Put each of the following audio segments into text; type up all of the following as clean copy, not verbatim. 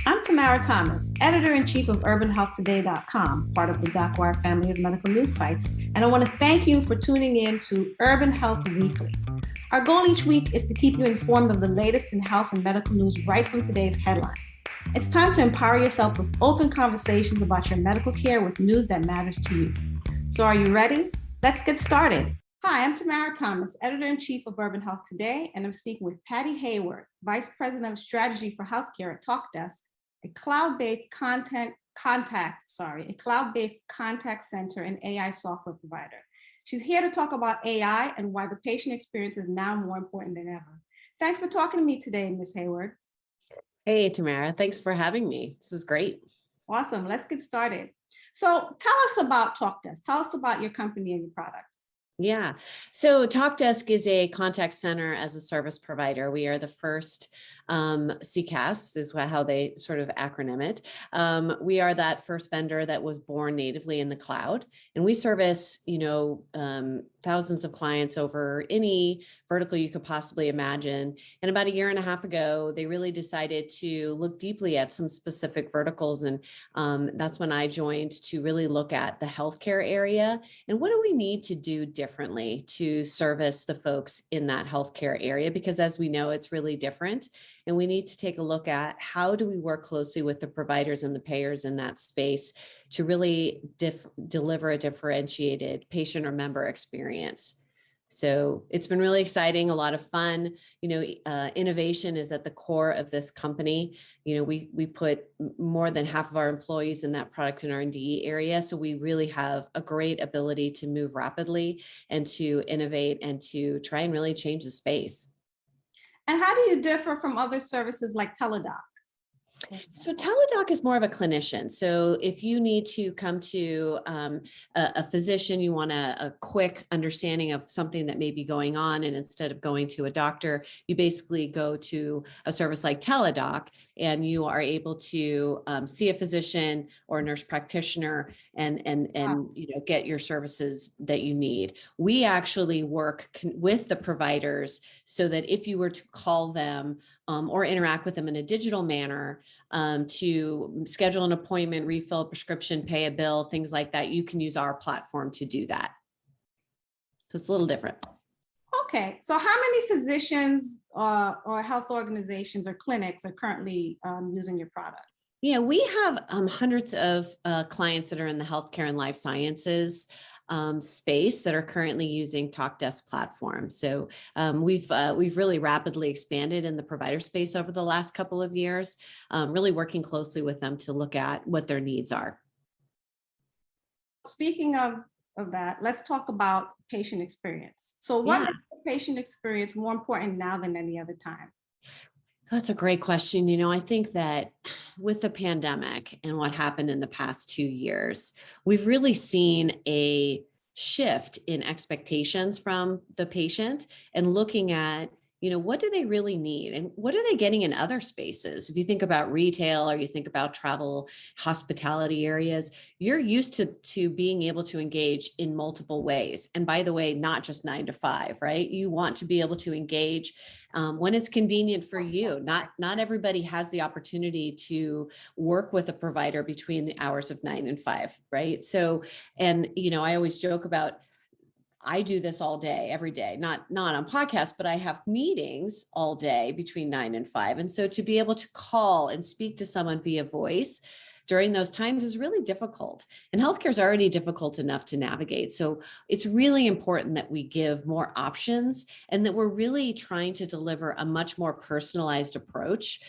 I'm Tamara Thomas, editor-in-chief of UrbanHealthToday.com, part of the DocWire family of medical news sites, and I want to thank you for tuning in to Urban Health Weekly. Our goal each week is to keep you informed of the latest in health and medical news right from today's headlines. It's time to empower yourself with open conversations about your medical care with news that matters to you. So are you ready? Let's get started. Hi, I'm Tamara Thomas, editor-in-chief of Urban Health Today, and I'm speaking with Patti Hayward, Vice President of Strategy for Healthcare at Talkdesk, a cloud-based contact center and AI software provider. She's here to talk about AI and why the patient experience is now more important than ever. Thanks for talking to me today, Ms. Hayward. Hey, Tamara, thanks for having me. This is great. Awesome. Let's get started. So tell us about Talkdesk. Tell us about your company and your product. Yeah. So Talkdesk is a contact center as a service provider. We are the first CCaaS is how they sort of acronym it. We are that first vendor that was born natively in the cloud, and we service, thousands of clients over any vertical you could possibly imagine. And about a year and a half ago, they really decided to look deeply at some specific verticals. And that's when I joined to really look at the healthcare area and what do we need to do differently to service the folks in that healthcare area? Because as we know, it's really different. And we need to take a look at how do we work closely with the providers and the payers in that space to really deliver a differentiated patient or member experience. So it's been really exciting, a lot of fun. Innovation is at the core of this company. We put more than half of our employees in that product and R&D area. So we really have a great ability to move rapidly and to innovate and to try and really change the space. And how do you differ from other services like Teledoc? So Teledoc is more of a clinician. So if you need to come to a physician, you want a quick understanding of something that may be going on, and instead of going to a doctor, you basically go to a service like Teledoc, and you are able to see a physician or a nurse practitioner and get your services that you need. We actually work with the providers so that if you were to call them or interact with them in a digital manner, to schedule an appointment, refill a prescription, pay a bill, things like that, you can use our platform to do that. So it's a little different. Okay, so how many physicians or health organizations or clinics are currently using your product? Yeah, we have hundreds of clients that are in the healthcare and life sciences space that are currently using Talkdesk platform. So we've really rapidly expanded in the provider space over the last couple of years, really working closely with them to look at what their needs are. Speaking of that, let's talk about patient experience. So what makes the patient experience more important now than any other time? That's a great question. I think that with the pandemic and what happened in the past 2 years, we've really seen a shift in expectations from the patient and looking at, what do they really need and what are they getting in other spaces? If you think about retail or you think about travel, hospitality areas, you're used to being able to engage in multiple ways. And by the way, not just 9 to 5, right? You want to be able to engage when it's convenient for you. Not everybody has the opportunity to work with a provider between the hours of 9 and 5, right? So, and I always joke about, I do this all day, every day, not on podcasts, but I have meetings all day between 9 and 5. And so to be able to call and speak to someone via voice during those times is really difficult. And healthcare is already difficult enough to navigate. So it's really important that we give more options and that we're really trying to deliver a much more personalized approach.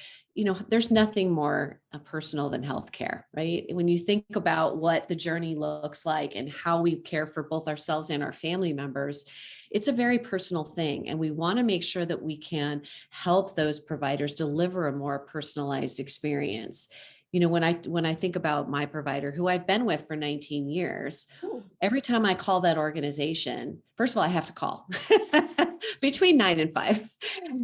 There's nothing more personal than healthcare, right? When you think about what the journey looks like and how we care for both ourselves and our family members, it's a very personal thing. And we want to make sure that we can help those providers deliver a more personalized experience. When I think about my provider, who I've been with for 19 years, every time I call that organization, first of all, I have to call. between 9 and 5.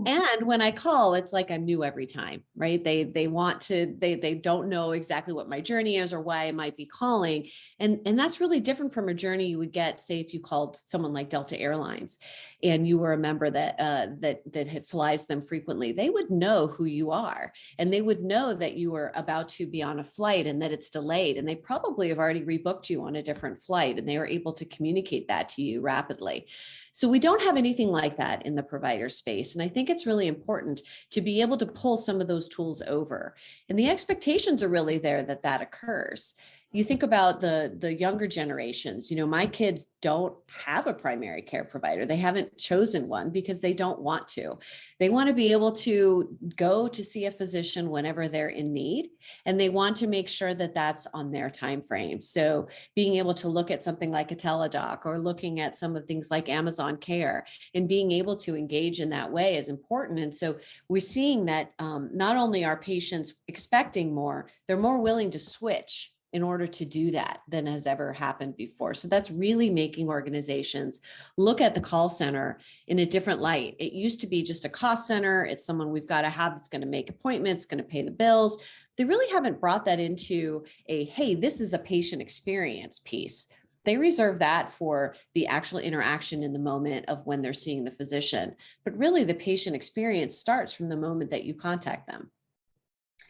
And when I call, it's like I'm new every time, right? They don't know exactly what my journey is or why I might be calling. And that's really different from a journey you would get, say, if you called someone like Delta Airlines and you were a member that flies them frequently. They would know who you are, and they would know that you were about to be on a flight and that it's delayed. And they probably have already rebooked you on a different flight, and they were able to communicate that to you rapidly. So we don't have anything like that in the provider space. And I think it's really important to be able to pull some of those tools over. And the expectations are really there that occurs. You think about the younger generations, my kids don't have a primary care provider. They haven't chosen one because they don't want to. They want to be able to go to see a physician whenever they're in need, and they want to make sure that that's on their time frame. So being able to look at something like a Teledoc or looking at some of things like Amazon Care and being able to engage in that way is important. And so we're seeing that not only are patients expecting more, they're more willing to switch in order to do that than has ever happened before. So that's really making organizations look at the call center in a different light. It used to be just a cost center. It's someone we've got to have that's going to make appointments, going to pay the bills. They really haven't brought that into hey, this is a patient experience piece. They reserve that for the actual interaction in the moment of when they're seeing the physician. But really the patient experience starts from the moment that you contact them.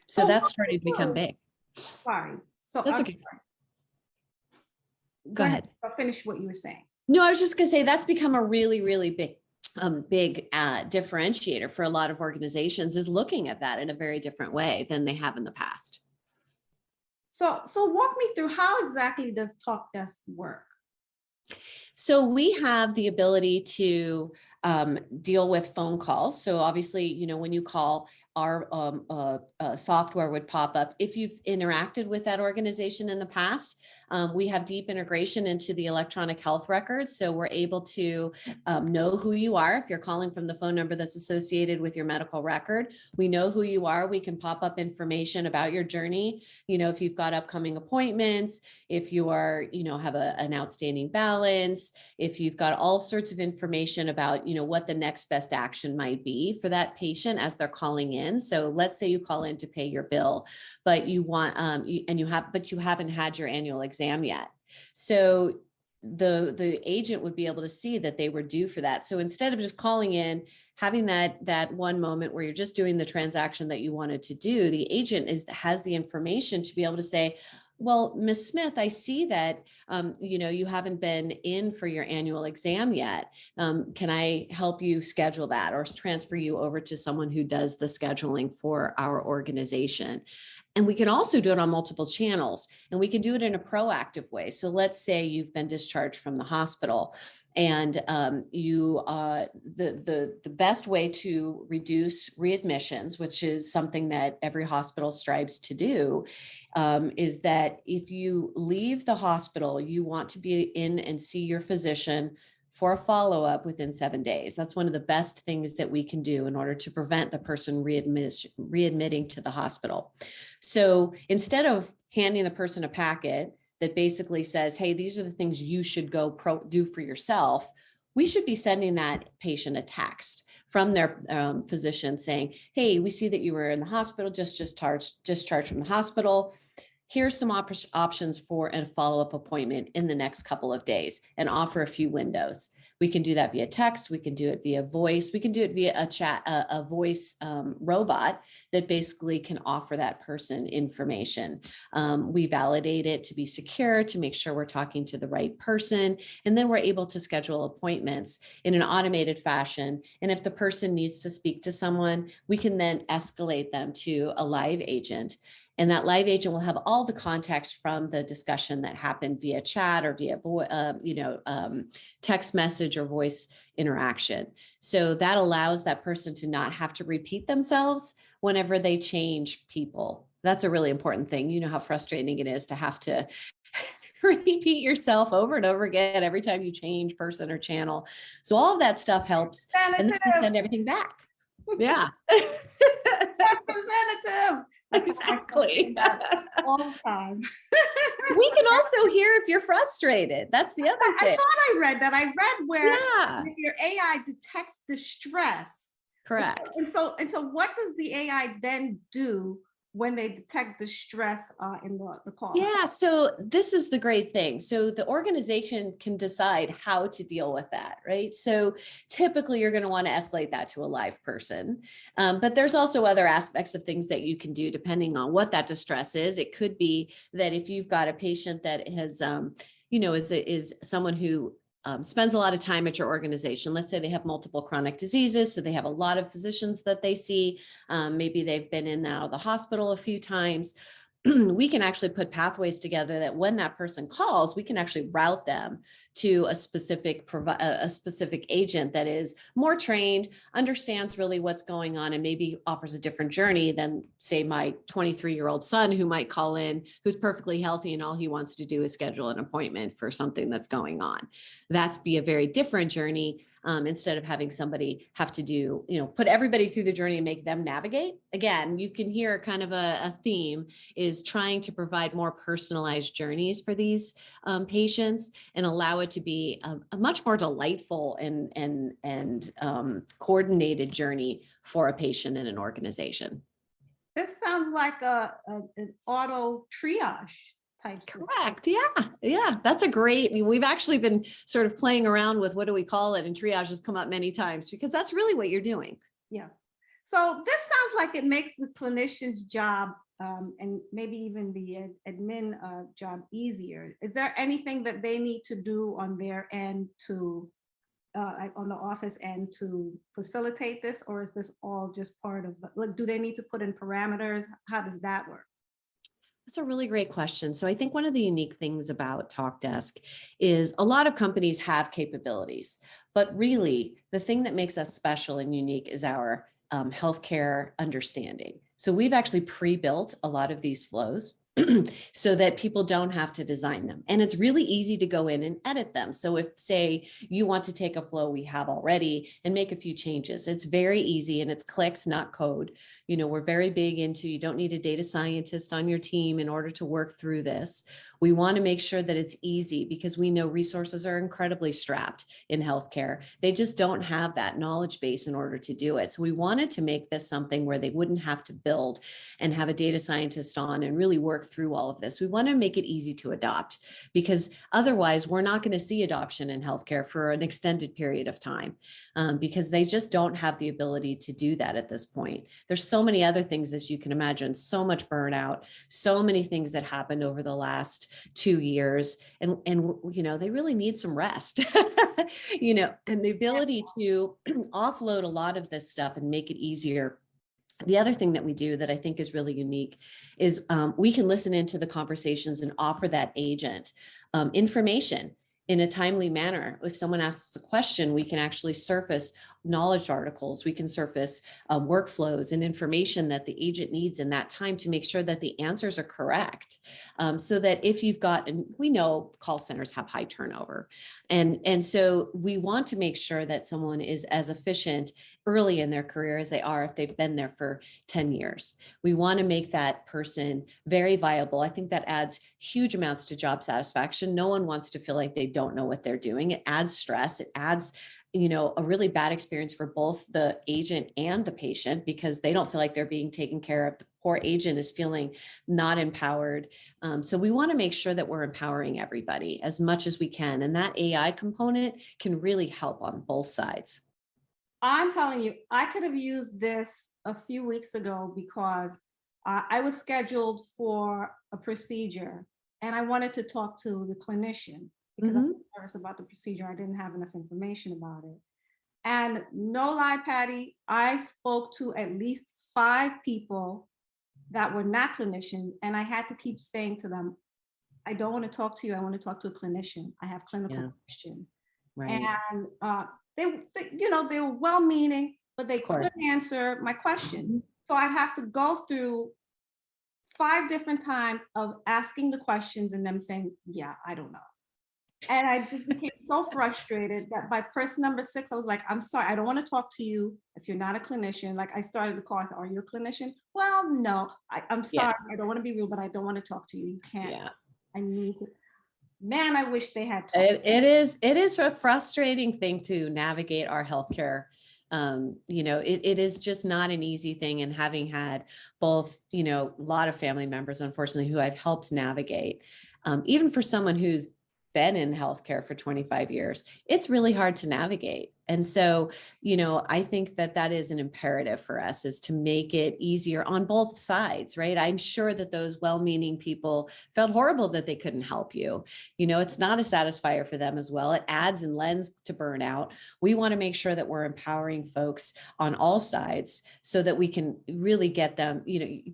So that's starting to become big. Sorry. So that's okay. Go ahead. I'll finish what you were saying. No, I was just going to say that's become a really, really big differentiator for a lot of organizations, is looking at that in a very different way than they have in the past. So walk me through, how exactly does Talkdesk work? So we have the ability to deal with phone calls. So obviously, when you call, our software would pop up. If you've interacted with that organization in the past, we have deep integration into the electronic health records. So we're able to know who you are. If you're calling from the phone number that's associated with your medical record, we know who you are. We can pop up information about your journey. If you've got upcoming appointments, if you are, have an outstanding balance, if you've got all sorts of information about, what the next best action might be for that patient as they're calling in. So let's say you call in to pay your bill, but you want, but you haven't had your annual exam yet. So the agent would be able to see that they were due for that. So instead of just calling in, having that one moment where you're just doing the transaction that you wanted to do, the agent has the information to be able to say, well, Ms. Smith, I see that, you haven't been in for your annual exam yet. Can I help you schedule that or transfer you over to someone who does the scheduling for our organization? And we can also do it on multiple channels, and we can do it in a proactive way. So let's say you've been discharged from the hospital, and the best way to reduce readmissions, which is something that every hospital strives to do, is that if you leave the hospital, you want to be in and see your physician for a follow-up within 7 days. That's one of the best things that we can do in order to prevent the person readmitting to the hospital. So instead of handing the person a packet that basically says, hey, these are the things you should go do for yourself, we should be sending that patient a text from their physician saying, hey, we see that you were in the hospital, just discharged from the hospital. Here's some options for a follow-up appointment in the next couple of days, and offer a few windows. We can do that via text. We can do it via voice. We can do it via a chat, a voice robot that basically can offer that person information. We validate it to be secure, to make sure we're talking to the right person. And then we're able to schedule appointments in an automated fashion. And if the person needs to speak to someone, we can then escalate them to a live agent. And that live agent will have all the context from the discussion that happened via chat or via text message or voice interaction. So that allows that person to not have to repeat themselves whenever they change people. That's a really important thing. You know how frustrating it is to have to repeat yourself over and over again every time you change person or channel. So all of that stuff helps. And then you send everything back. Yeah. Representative. Exactly. All the time. We can also hear if you're frustrated. That's the other thing. I thought I read that. I read where Yeah, your AI detects distress. correct. And so what does the AI then do when they detect distress in the call? Yeah, so this is the great thing. So the organization can decide how to deal with that, right? So typically you're going to want to escalate that to a live person. But there's also other aspects of things that you can do depending on what that distress is. It could be that if you've got a patient that has, is someone who spends a lot of time at your organization. Let's say they have multiple chronic diseases. So they have a lot of physicians that they see. Maybe they've been in and out of the hospital a few times. We can actually put pathways together that when that person calls, we can actually route them to a specific agent that is more trained, understands really what's going on, and maybe offers a different journey than, say, my 23-year-old son who might call in, who's perfectly healthy and all he wants to do is schedule an appointment for something that's going on. That'd be a very different journey. Instead of having somebody have to do, put everybody through the journey and make them navigate. Again, you can hear kind of a theme is trying to provide more personalized journeys for these patients and allow it to be a much more delightful and coordinated journey for a patient in an organization. This sounds like an auto triage type system. Correct. Yeah. That's a great, we've actually been sort of playing around with what do we call it, and triage has come up many times because that's really what you're doing. Yeah. So this sounds like it makes the clinician's job and maybe even the admin job easier. Is there anything that they need to do on their end to, on the office end to facilitate this, or is this all just part of, like, do they need to put in parameters? How does that work? That's a really great question. So I think one of the unique things about Talkdesk is a lot of companies have capabilities, but really the thing that makes us special and unique is our healthcare understanding. So we've actually pre-built a lot of these flows so that people don't have to design them. And it's really easy to go in and edit them. So if, say, you want to take a flow we have already and make a few changes, it's very easy and it's clicks, not code. We're very big into, you don't need a data scientist on your team in order to work through this. We want to make sure that it's easy because we know resources are incredibly strapped in healthcare. They just don't have that knowledge base in order to do it. So we wanted to make this something where they wouldn't have to build and have a data scientist on and really work through all of this. We want to make it easy to adopt because otherwise we're not going to see adoption in healthcare for an extended period of time because they just don't have the ability to do that at this point. There's so many other things, as you can imagine, so much burnout, so many things that happened over the last 2 years. And they really need some rest, and the ability to offload a lot of this stuff and make it easier. The other thing that we do that I think is really unique is we can listen into the conversations and offer that agent information in a timely manner. If someone asks a question, we can actually surface knowledge articles, we can surface workflows and information that the agent needs in that time to make sure that the answers are correct. So that if you've got, and we know call centers have high turnover. And so we want to make sure that someone is as efficient early in their career as they are if they've been there for 10 years. We want to make that person very viable. I think that adds huge amounts to job satisfaction. No one wants to feel like they don't know what they're doing. It adds stress. It adds a really bad experience for both the agent and the patient because they don't feel like they're being taken care of. The poor agent is feeling not empowered. So we want to make sure that we're empowering everybody as much as we can. And that AI component can really help on both sides. I'm telling you, I could have used this a few weeks ago because I was scheduled for a procedure and I wanted to talk to the clinician because I was nervous about the procedure. I didn't have enough information about it. And no lie, Patti, I spoke to at least 5 people that were not clinicians. And I had to keep saying to them, I don't want to talk to you. I want to talk to a clinician. I have clinical questions. Right. And they were well-meaning, but they couldn't answer my question. So I'd have to go through 5 different times of asking the questions and them saying, yeah, I don't know. And I just became so frustrated that by person number 6, I was like, I'm sorry, I don't want to talk to you if you're not a clinician. Like I started the call, I said, are you a clinician? Well, no, I'm sorry, I don't want to be rude, but I don't want to talk to you. You can't. I need to, man, I wish they had taught. It is a frustrating thing to navigate our healthcare. It is just not an easy thing. And having had both, a lot of family members, unfortunately, who I've helped navigate, even for someone who's been in healthcare for 25 years, it's really hard to navigate. And so, I think that is an imperative for us, is to make it easier on both sides, right? I'm sure that those well-meaning people felt horrible that they couldn't help you. It's not a satisfier for them as well. It adds and lends to burnout. We want to make sure that we're empowering folks on all sides so that we can really get them,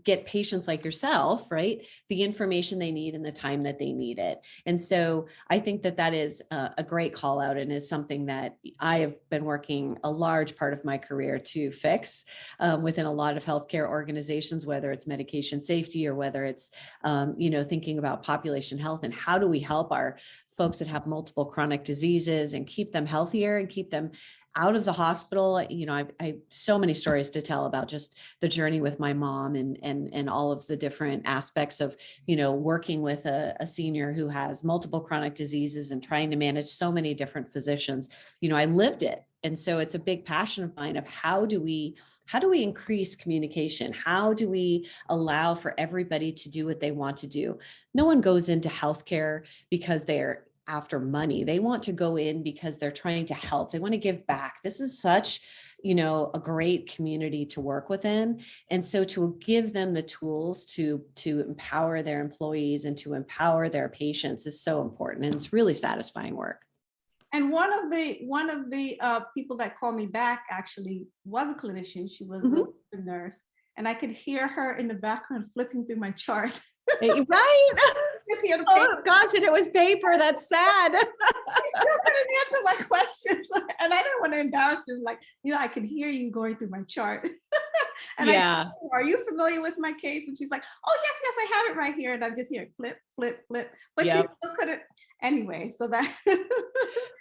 get patients like yourself, right, the information they need in the time that they need it. And so I think that is a great call out, and is something that I have been working a large part of my career to fix within a lot of healthcare organizations, whether it's medication safety or whether it's, thinking about population health and how do we help our folks that have multiple chronic diseases and keep them healthier and keep them out of the hospital. I so many stories to tell about just the journey with my mom and all of the different aspects of, working with a senior who has multiple chronic diseases and trying to manage so many different physicians. I lived it. And so it's a big passion of mine of how do we increase communication? How do we allow for everybody to do what they want to do? No one goes into healthcare because they're after money. They want to go in because they're trying to help. They want to give back. This is such, a great community to work within. And so to give them the tools to empower their employees and to empower their patients is so important. And it's really satisfying work. And one of the people that called me back actually was a clinician. She was a nurse, and I could hear her in the background flipping through my chart. Right? Oh gosh, and it was paper. That's sad. She still couldn't answer my questions, and I didn't want to embarrass her. Like, I could hear you going through my chart. And I said, are you familiar with my case? And she's like, oh yes, I have it right here. And I'm just hearing flip, flip, flip. But she still couldn't. Anyway, so that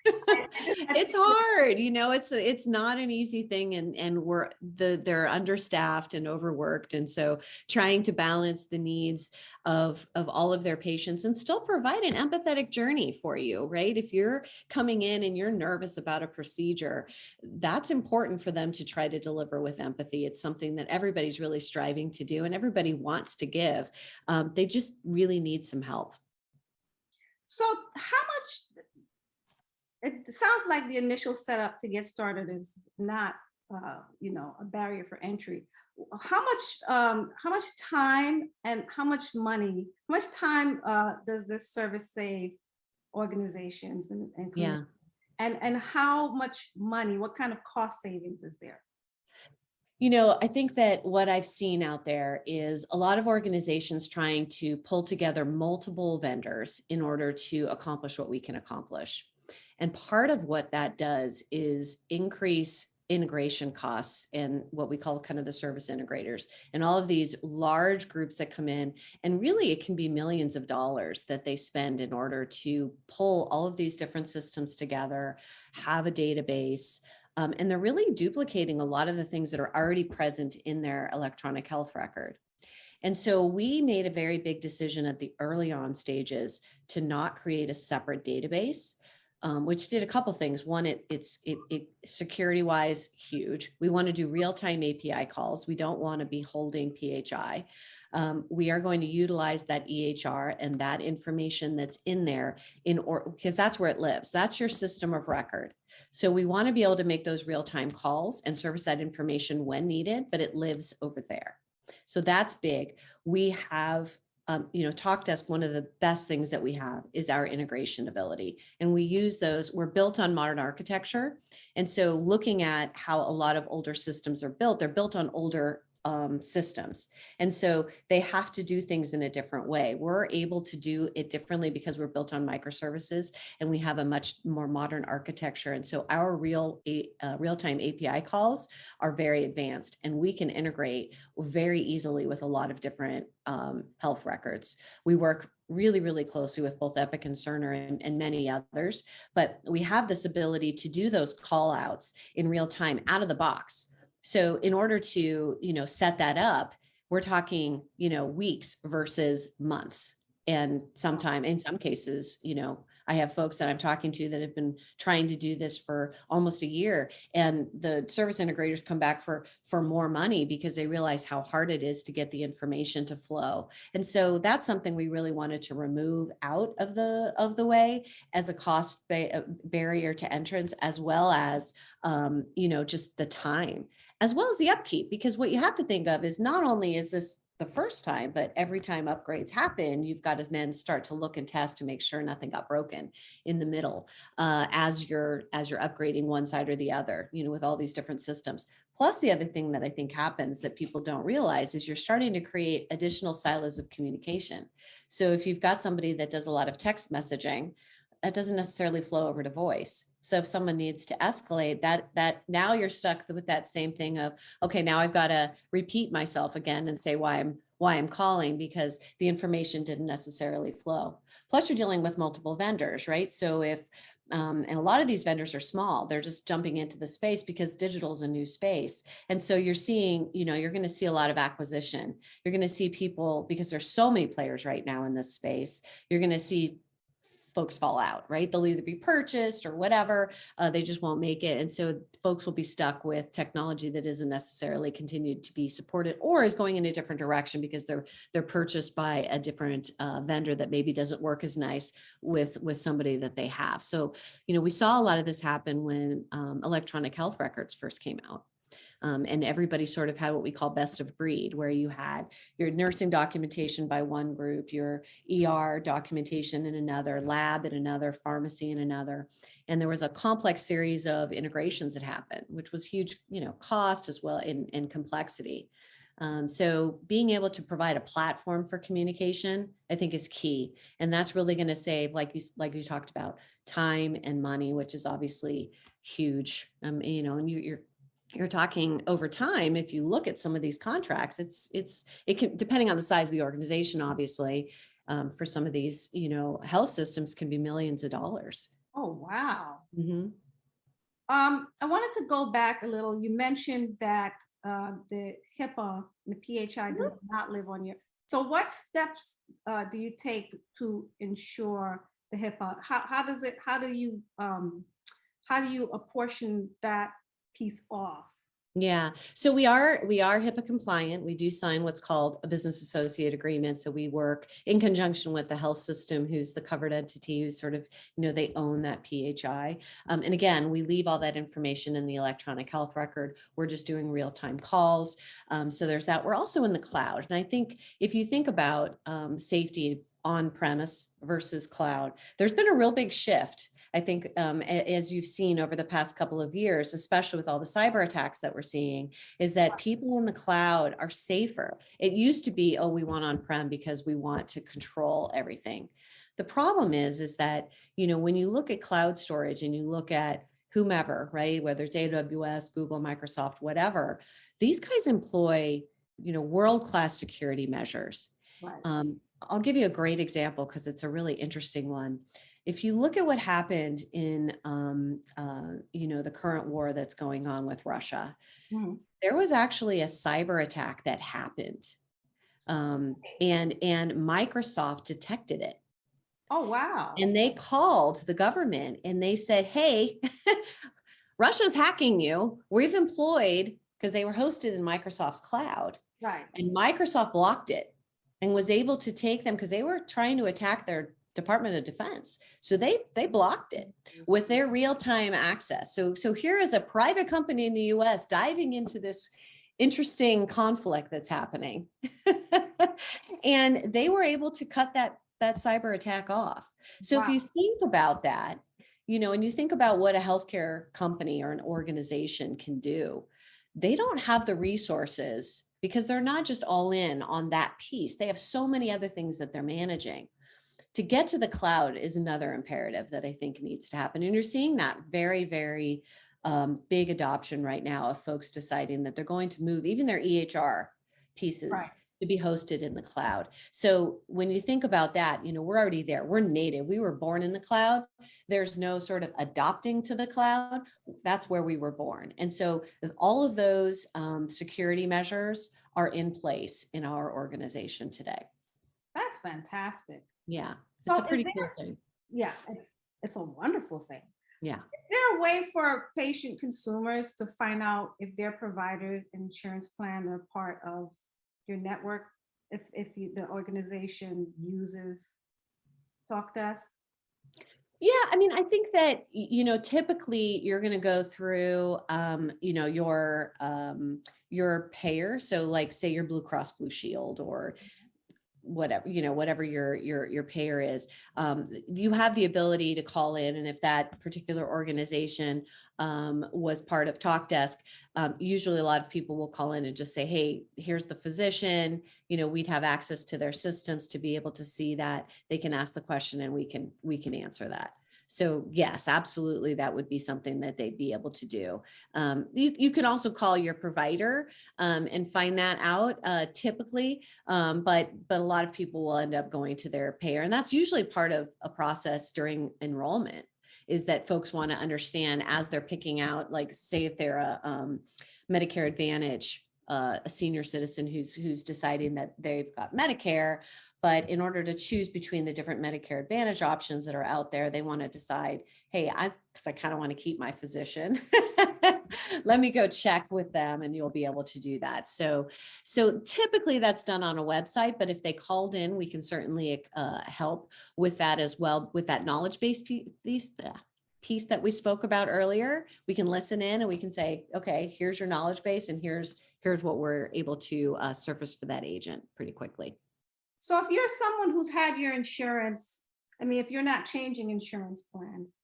it's hard, it's not an easy thing, and they're understaffed and overworked, and so trying to balance the needs of all of their patients and still provide an empathetic journey for you, right? If you're coming in and you're nervous about a procedure, that's important for them to try to deliver with empathy. It's something that everybody's really striving to do and everybody wants to give. They just really need some help. So how much, it sounds like the initial setup to get started is not, a barrier for entry. How much time and how much money, how much time does this service save organizations and and how much money, what kind of cost savings is there? I think that what I've seen out there is a lot of organizations trying to pull together multiple vendors in order to accomplish what we can accomplish. And part of what that does is increase integration costs and what we call kind of the service integrators and all of these large groups that come in. And really, it can be millions of dollars that they spend in order to pull all of these different systems together, have a database. And they're really duplicating a lot of the things that are already present in their electronic health record. And so we made a very big decision at the early on stages to not create a separate database, which did a couple things. One, it's security wise huge. We want to do real-time API calls. We don't want to be holding PHI. We are going to utilize that EHR and that information that's in there because that's where it lives. That's your system of record. So we want to be able to make those real-time calls and service that information when needed, but it lives over there. So that's big. We have, Talkdesk, one of the best things that we have is our integration ability. And we use those, we're built on modern architecture. And so looking at how a lot of older systems are built, they're built on older systems. And so they have to do things in a different way. We're able to do it differently because we're built on microservices and we have a much more modern architecture. And so our real-time API calls are very advanced and we can integrate very easily with a lot of different health records. We work really, really closely with both Epic and Cerner and many others, but we have this ability to do those call outs in real time out of the box. So in order to, set that up, we're talking, weeks versus months. And in some cases, I have folks that I'm talking to that have been trying to do this for almost a year, and the service integrators come back for more money because they realize how hard it is to get the information to flow. And so that's something we really wanted to remove out of the way as a cost barrier to entrance, as well as just the time, as well as the upkeep. Because what you have to think of is, not only is this the first time, but every time upgrades happen, you've got to then start to look and test to make sure nothing got broken in the middle, as you're upgrading one side or the other, with all these different systems. Plus, the other thing that I think happens that people don't realize is you're starting to create additional silos of communication. So if you've got somebody that does a lot of text messaging, that doesn't necessarily flow over to voice. So if someone needs to escalate that now you're stuck with that same thing of, okay, now I've got to repeat myself again and say why I'm calling, because the information didn't necessarily flow. Plus, you're dealing with multiple vendors, right? So if and a lot of these vendors are small, they're just jumping into the space because digital is a new space. And so you're seeing, you're going to see a lot of acquisition. You're going to see people, because there's so many players right now in this space, you're going to see folks fall out, right? They'll either be purchased or whatever, they just won't make it. And so folks will be stuck with technology that isn't necessarily continued to be supported, or is going in a different direction because they're purchased by a different vendor that maybe doesn't work as nice with somebody that they have. So, we saw a lot of this happen when electronic health records first came out. And everybody sort of had what we call best of breed, where you had your nursing documentation by one group, your ER documentation in another, lab in another, pharmacy in another. And there was a complex series of integrations that happened, which was huge, cost as well in complexity. So being able to provide a platform for communication, I think, is key. And that's really going to save, like you talked about, time and money, which is obviously huge. And you're talking over time. If you look at some of these contracts, it can, depending on the size of the organization, obviously, for some of these, health systems can be millions of dollars. Oh, wow. Mm-hmm. I wanted to go back a little. You mentioned that the HIPAA, the PHI does not live on your. So what steps do you take to ensure the HIPAA? How do you apportion that piece off? Yeah. So we are HIPAA compliant. We do sign what's called a business associate agreement. So we work in conjunction with the health system, who's the covered entity, who sort of, they own that PHI. And again, we leave all that information in the electronic health record. We're just doing real-time calls. So there's that. We're also in the cloud. And I think if you think about safety on premise versus cloud, there's been a real big shift. I think, as you've seen over the past couple of years, especially with all the cyber attacks that we're seeing, is that people in the cloud are safer. It used to be, oh, we want on-prem because we want to control everything. The problem is that, when you look at cloud storage and you look at whomever, right, whether it's AWS, Google, Microsoft, whatever, these guys employ, world-class security measures. Right. I'll give you a great example because it's a really interesting one. If you look at what happened in, the current war that's going on with Russia, there was actually a cyber attack that happened, and Microsoft detected it. Oh, wow. And they called the government and they said, hey, Russia's hacking you. We've employed, because they were hosted in Microsoft's cloud. Right. And Microsoft blocked it and was able to take them, because they were trying to attack their Department of Defense. So they blocked it with their real-time access. So here is a private company in the US diving into this interesting conflict that's happening. And they were able to cut that cyber attack off. So If you think about that, and you think about what a healthcare company or an organization can do, they don't have the resources, because they're not just all in on that piece. They have so many other things that they're managing. To get to the cloud is another imperative that I think needs to happen. And you're seeing that very, very big adoption right now of folks deciding that they're going to move even their EHR pieces to be hosted in the cloud. So when you think about that, we're already there. We're native. We were born in the cloud. There's no sort of adopting to the cloud. That's where we were born. And so all of those security measures are in place in our organization today. That's fantastic. Yeah. So It's a is pretty there, cool thing. yeah, it's a wonderful thing. Yeah. Is there a way for patient consumers to find out if their provider insurance plan are part of your network? The organization uses Talkdesk? Yeah, I mean, I think that typically you're going to go through, your payer. So, like, say your Blue Cross Blue Shield or whatever, whatever your payer is. You have the ability to call in, and if that particular organization was part of Talkdesk, usually a lot of people will call in and just say, hey, here's the physician. We'd have access to their systems to be able to see that. They can ask the question and we can answer that. So yes, absolutely, that would be something that they'd be able to do. You can also call your provider and find that out typically, but a lot of people will end up going to their payer, and that's usually part of a process during enrollment. Is that folks want to understand as they're picking out, like, say if they're a Medicare Advantage, a senior citizen who's deciding that they've got Medicare. But in order to choose between the different Medicare Advantage options that are out there, they want to decide, hey, because I kind of want to keep my physician. Let me go check with them, and you'll be able to do that. So typically that's done on a website, but if they called in, we can certainly help with that as well, with that knowledge-based piece that we spoke about earlier. We can listen in and we can say, okay, here's your knowledge base, and here's what we're able to surface for that agent pretty quickly. So if you're someone who's had your insurance, I mean, if you're not changing insurance plans,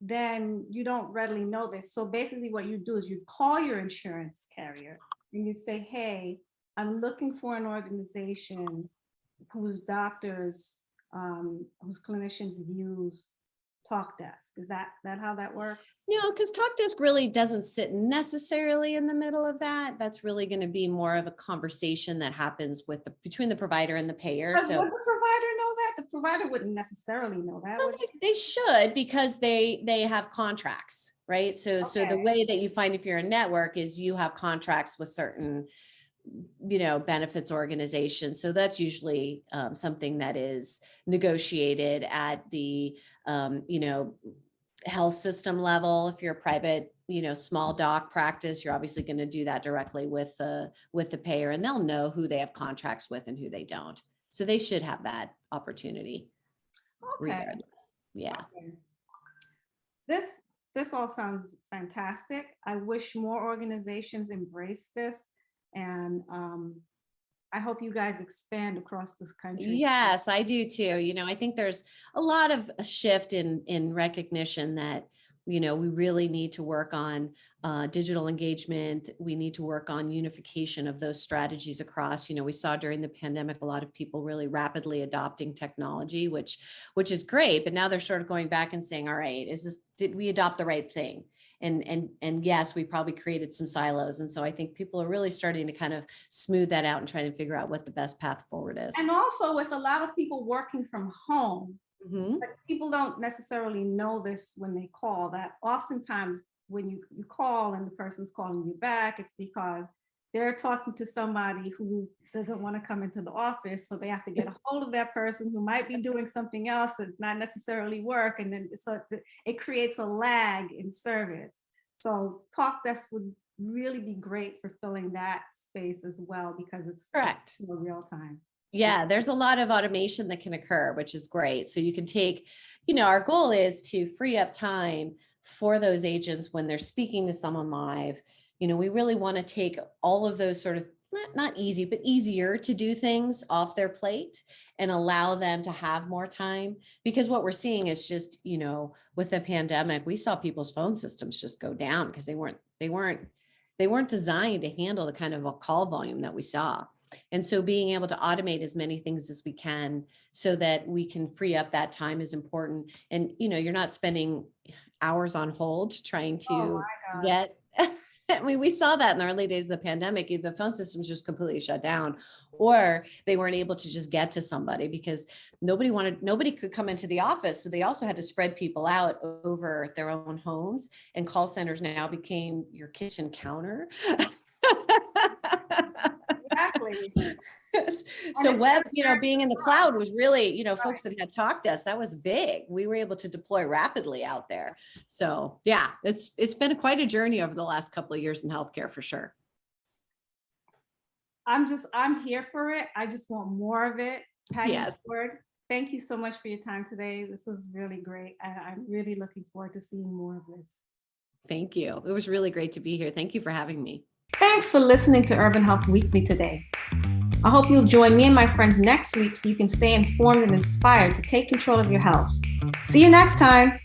then you don't readily know this. So basically what you do is you call your insurance carrier and you say, hey, I'm looking for an organization whose doctors, whose clinicians use Talkdesk. Is that how that works? No, because Talkdesk really doesn't sit necessarily in the middle of that. That's really going to be more of a conversation that happens between the provider and the payer. Would the provider know that? The provider wouldn't necessarily know that. Well, they should, because they have contracts, right? So the way that you find if you're a network is you have contracts with certain benefits organizations. So that's usually something that is negotiated at the health system level. If you're a private, small doc practice, you're obviously going to do that directly with the payer, and they'll know who they have contracts with and who they don't. So they should have that opportunity regardless. Yeah. Okay. This all sounds fantastic. I wish more organizations embrace this, and I hope you guys expand across this country. Yes, I do too. I think there's a lot of a shift in recognition that, we really need to work on digital engagement. We need to work on unification of those strategies across. We saw during the pandemic, a lot of people really rapidly adopting technology, which is great. But now they're sort of going back and saying, all right, did we adopt the right thing? And yes, we probably created some silos. And so I think people are really starting to kind of smooth that out and trying to figure out what the best path forward is. And also with a lot of people working from home, Mm-hmm. but people don't necessarily know this when they call, that oftentimes when you call and the person's calling you back, it's because they're talking to somebody who doesn't want to come into the office. So they have to get a hold of that person who might be doing something else that's not necessarily work. And then so it creates a lag in service. So Talkdesk would really be great for filling that space as well, because it's correct, real time. Yeah, there's a lot of automation that can occur, which is great. So you can take, our goal is to free up time for those agents when they're speaking to someone live. We really want to take all of those sort of not easy, but easier to do things off their plate and allow them to have more time. Because what we're seeing is just, with the pandemic, we saw people's phone systems just go down because they weren't designed to handle the kind of a call volume that we saw. And so being able to automate as many things as we can so that we can free up that time is important. And, you're not spending hours on hold trying to get, I mean, we saw that in the early days of the pandemic, the phone systems just completely shut down, or they weren't able to just get to somebody because nobody could come into the office. So they also had to spread people out over their own homes, and call centers now became your kitchen counter. Exactly. Exactly. So web, being in the cloud was really, folks that had Talkdesk, that was big. We were able to deploy rapidly out there. So yeah, it's been quite a journey over the last couple of years in healthcare for sure. I'm here for it. I just want more of it. Patti Hayward, thank you so much for your time today. This was really great. And I'm really looking forward to seeing more of this. Thank you. It was really great to be here. Thank you for having me. Thanks for listening to Urban Health Weekly today. I hope you'll join me and my friends next week so you can stay informed and inspired to take control of your health. See you next time.